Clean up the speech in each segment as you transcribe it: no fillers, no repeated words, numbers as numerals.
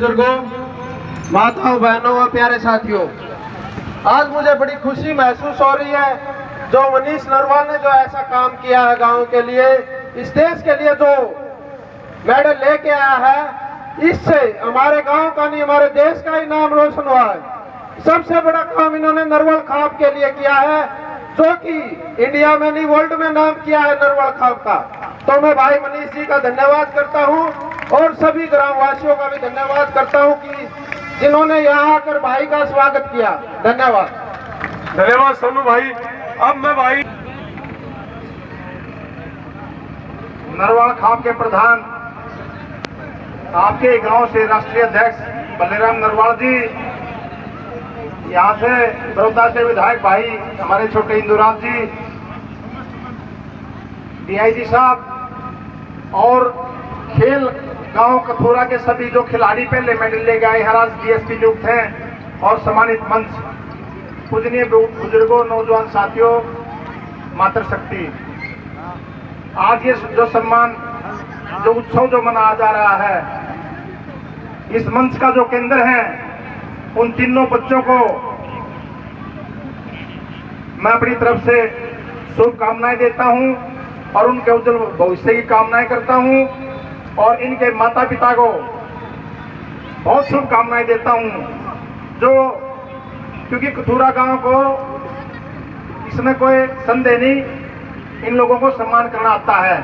बुजुर्गों, माताओं, बहनों और प्यारे साथियों, आज मुझे बड़ी खुशी महसूस हो रही है जो मनीष नरवाल ने जो ऐसा काम किया है गांव के लिए, इस देश के लिए जो मेडल लेके आया है, इससे हमारे गांव का नहीं हमारे देश का ही नाम रोशन हुआ है। सबसे बड़ा काम इन्होंने नरवाल खाप के लिए किया है, जो कि इंडिया में नहीं वर्ल्ड में नाम किया है नरवाल खाप का। तो मैं भाई मनीष जी का धन्यवाद करता हूं और सभी ग्रामवासियों का भी धन्यवाद करता हूं कि जिन्होंने यहाँ आकर भाई का स्वागत किया। धन्यवाद सोनू भाई। अब मैं भाई नरवाल खाप के प्रधान, आपके गांव से राष्ट्रीय अध्यक्ष बल्लेराम नरवाल जी, यहाँ से बड़ौदा से विधायक भाई हमारे छोटे इंदुराज जी, डीआईजी साहब और खेल गांव कथोरा के सभी जो खिलाड़ी पहले मेडल ले गए हैं, आज डीएसपी नियुक्त हैं, और सम्मानित मंच, पूजनीय बुजुर्गों, नौजवान साथियों, मातृशक्ति, आज ये जो सम्मान, जो उत्सव जो मनाया जा रहा है, इस मंच का जो केंद्र है, उन तीनों बच्चों को मैं अपनी तरफ से शुभकामनाएं देता हूं और उनके उज्जवल भविष्य की कामनाएं करता हूं, और इनके माता पिता को बहुत शुभकामनाएं देता हूं, जो क्योंकि कथूरा गांव को इसमें कोई संदेह नहीं, इन लोगों को सम्मान करना आता है।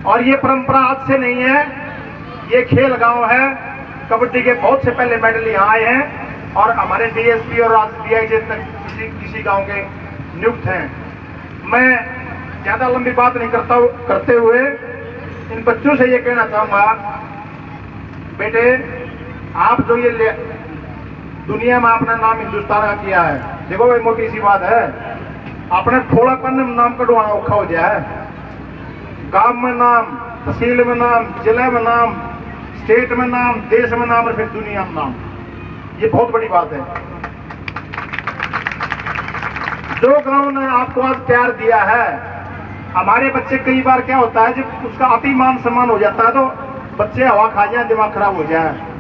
और ये परंपरा आज से नहीं है, ये खेल गांव है, कबड्डी के बहुत से पहले मेडल यहाँ आए हैं और हमारे डीएसपी और आज डीआईजी तक किसी गांव के नियुक्त हैं। मैं ज्यादा लंबी बात नहीं करते हुए इन बच्चों से ये कहना चाहूंगा, बेटे आप जो ये दुनिया में अपना नाम हिंदुस्तान का किया है, देखो भाई मोटी सी बात है, अपने थोड़ापन में नाम कटवाना औखा हो जाए, गांव में नाम, तहसील में नाम, जिले में नाम, स्टेट में नाम, देश में नाम और फिर दुनिया में नाम, ये बहुत बड़ी बात है। जो गांव ने आपको आज प्यार दिया है, हमारे बच्चे कई बार क्या होता है, जब उसका अति मान सम्मान हो जाता है तो बच्चे हवा खा जाए, दिमाग खराब हो जाए।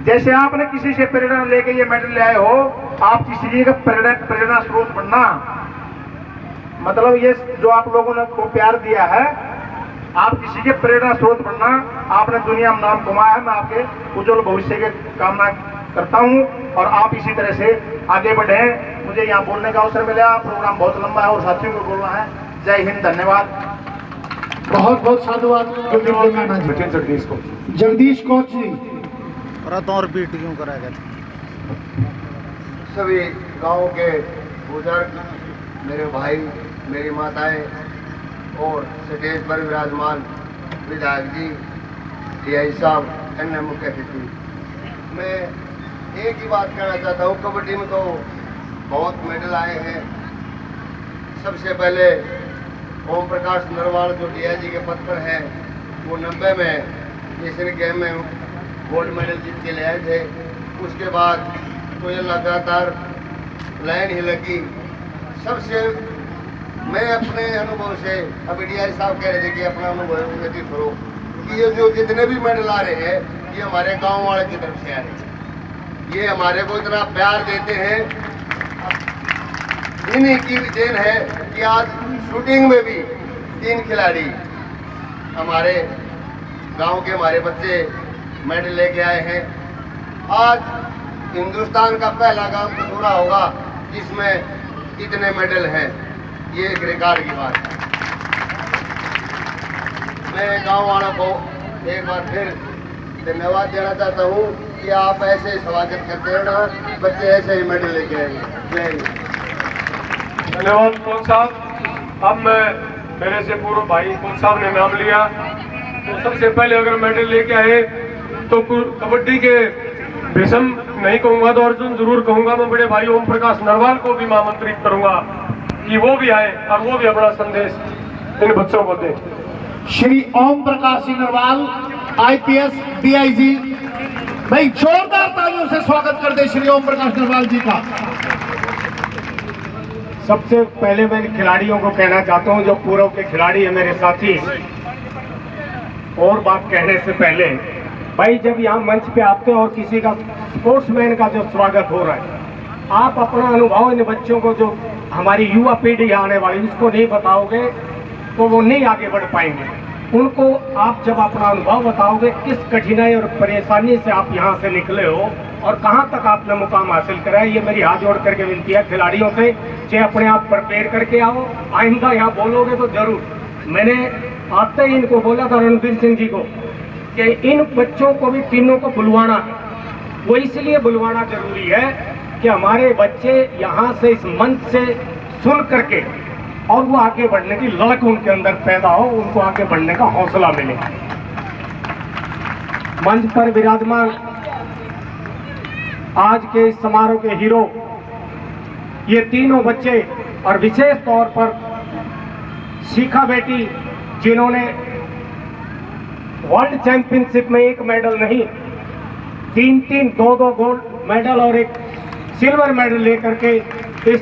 जैसे आपने किसी से प्रेरणा लेके ये मेडल ले आए हो, आप किसी का प्रेरणा स्रोत बनना, मतलब ये जो आप लोगों ने को प्यार दिया है, आप किसी के प्रेरणा स्रोत बनना, आपने दुनिया में नाम कमाया है। मैं आपके उज्जवल भविष्य की कामना करता हूं और आप इसी तरह से आगे बढ़े। मुझे यहाँ बोलने का अवसर मिला, प्रोग्राम बहुत लंबा है और साथियों को बोलना है। जय हिंद, धन्यवाद, बहुत बहुत साधुवाद। जगदीश कोच जी और रिपीट क्यों कराएगा? सभी गांव के बुजुर्ग, मेरे भाई, मेरी माताएं और स्टेज पर विराजमान विधायक जी, डीआई साहब, अन्य मुख्य अतिथि, मैं एक ही बात कहना चाहता हूँ, कबड्डी में तो बहुत मेडल आए हैं। सबसे पहले ओम प्रकाश नरवाल जो डीआईजी के पद पर है, वो 90 में एशियन गेम में गोल्ड मेडल जीत के ले आए थे। उसके बाद तो ये लगातार लाइन ही लगी। सबसे मैं अपने अनुभव से, अभी डीआई साहब कह रहे थे कि अपना अनुभव व्यतीत करो कि ये जो जितने भी मेडल आ रहे हैं, ये हमारे गांव वाले की तरफ से आ रहे हैं। ये हमारे को इतना प्यार देते हैं, इन्हीं की देन है कि आज शूटिंग में भी 3 खिलाड़ी हमारे गांव के हमारे बच्चे मेडल लेके आए हैं। आज हिंदुस्तान का पहला गांव कथूरा होगा जिसमें इतने मेडल हैं, ये एक रिकॉर्ड की बात है। मैं गांव वालों को एक बार फिर धन्यवाद देना चाहता हूँ कि आप ऐसे स्वागत करते हैं ना, बच्चे ऐसे ही मेडल लेके आएंगे। जय हिंद। धन्यवाद कोच साहब। अब मैं, मेरे से पूर्व भाई कोच साहब ने नाम लिया, तो सबसे पहले अगर मेडल लेके आए तो कबड्डी के भीषम नहीं कहूंगा तो अर्जुन जरूर कहूंगा। मैं बड़े भाई ओम प्रकाश नरवाल को भी आमंत्रित करूंगा कि वो भी आए और वो भी अपना संदेश इन बच्चों को दें। श्री ओम प्रकाश नरवाल, आईपीएस डीआईजी, भाई जोरदार तालियों से स्वागत कर दे श्री ओम प्रकाश नरवाल जी का। सबसे पहले मैं खिलाड़ियों को कहना चाहता हूं, जो पूर्व के खिलाड़ी है मेरे साथी, और बात कहने से पहले भाई, जब यहाँ मंच पे आते हो और किसी का स्पोर्ट्समैन का जो स्वागत हो रहा है, आप अपना अनुभव इन बच्चों को, जो हमारी युवा पीढ़ी आने वाली, उसको नहीं बताओगे तो वो नहीं आगे बढ़ पाएंगे। उनको आप जब अपना अनुभव बताओगे, किस कठिनाई और परेशानी से आप यहाँ से निकले हो और कहाँ तक आपने मुकाम हासिल करा है, ये मेरी हाथ जोड़ करके विनती है खिलाड़ियों से, चाहे अपने आप प्रिपेयर करके आओ। आइंदा यहाँ बोलोगे तो जरूर। मैंने आते ही इनको बोला था, रणबीर सिंह जी को, कि इन बच्चों को भी तीनों को बुलवाना है। वो इसलिए बुलवाना जरूरी है कि हमारे बच्चे यहाँ से, इस मंच से सुन करके, और वो आगे बढ़ने की ललक उनके अंदर पैदा हो, उनको आगे बढ़ने का हौसला मिले। मंच पर विराजमान आज के इस समारोह के हीरो ये तीनों बच्चे, और विशेष तौर पर शिखा बेटी, जिन्होंने वर्ल्ड चैंपियनशिप में एक मेडल नहीं, 3-3, 2-2 गोल्ड मेडल और एक सिल्वर मेडल लेकर के इस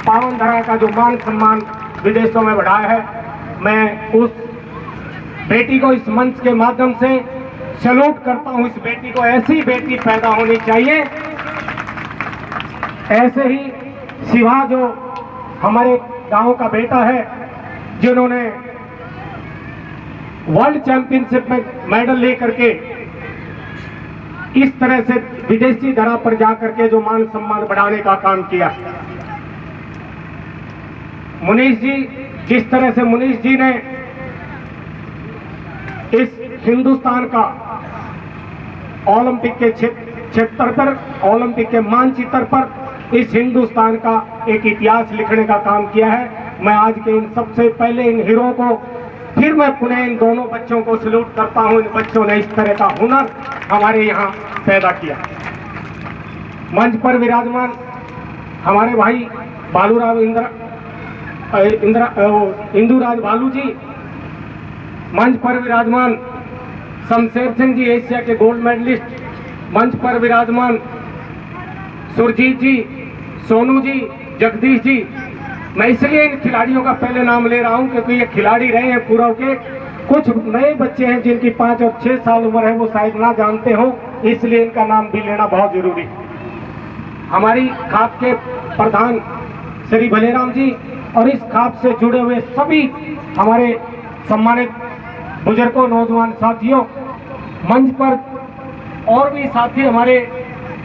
पावन धरा का जो मान सम्मान विदेशों में बढ़ाया है, मैं उस बेटी को इस मंच के माध्यम से सैल्यूट करता हूं। इस बेटी को, ऐसी बेटी पैदा होनी चाहिए। ऐसे ही शिवा, जो हमारे गांव का बेटा है, जिन्होंने वर्ल्ड चैंपियनशिप में मेडल लेकर के इस तरह से विदेशी धरा पर जाकर के जो मान सम्मान बढ़ाने का काम किया। मुनीश जी, जिस तरह से मुनीश जी ने इस हिंदुस्तान का ओलंपिक के क्षेत्र पर, ओलंपिक के मानचित्र पर इस हिंदुस्तान का एक इतिहास लिखने का काम किया है, मैं आज के इन सबसे पहले इन हीरो को, फिर मैं पुनः इन दोनों बच्चों को सैल्यूट करता हूं। इन बच्चों ने इस तरह का हुनर हमारे यहाँ पैदा किया। मंच पर विराजमान हमारे भाई बालूराव इंदुराज बालू जी, मंच पर विराजमान शमशेर सिंह जी, एशिया के गोल्ड मेडलिस्ट, मंच पर विराजमान सुरजीत जी, सोनू जी, जगदीश जी। मैं इसलिए इन खिलाड़ियों का पहले नाम ले रहा हूं क्योंकि ये खिलाड़ी रहे हैं पूर्व के। कुछ नए बच्चे हैं जिनकी 5 और 6 साल उम्र है, वो शायद ना जानते हो, इसलिए इनका नाम भी लेना बहुत जरूरी है। हमारी खाप के प्रधान श्री भलेराम जी और इस खाप से जुड़े हुए सभी हमारे सम्मानित बुजुर्गों, नौजवान साथियों, मंच पर और भी साथी हमारे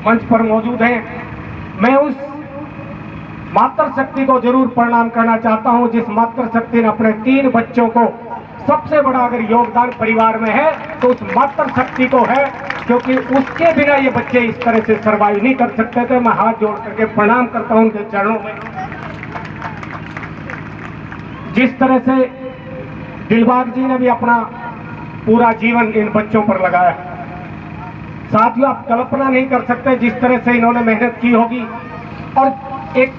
मंच पर मौजूद हैं। मैं उस मातृशक्ति को जरूर प्रणाम करना चाहता हूं जिस मातृशक्ति ने अपने 3 बच्चों को, सबसे बड़ा अगर योगदान परिवार में है तो उस मातृशक्ति को है, क्योंकि उसके बिना ये बच्चे इस तरह से सर्वाइव नहीं कर सकते थे। मैं हाथ जोड़ करके प्रणाम करता हूं उनके चरणों में। जिस तरह से दिलबाग जी ने भी अपना पूरा जीवन इन बच्चों पर लगाया, साथियों आप कल्पना नहीं कर सकते जिस तरह से इन्होंने मेहनत की होगी। और एक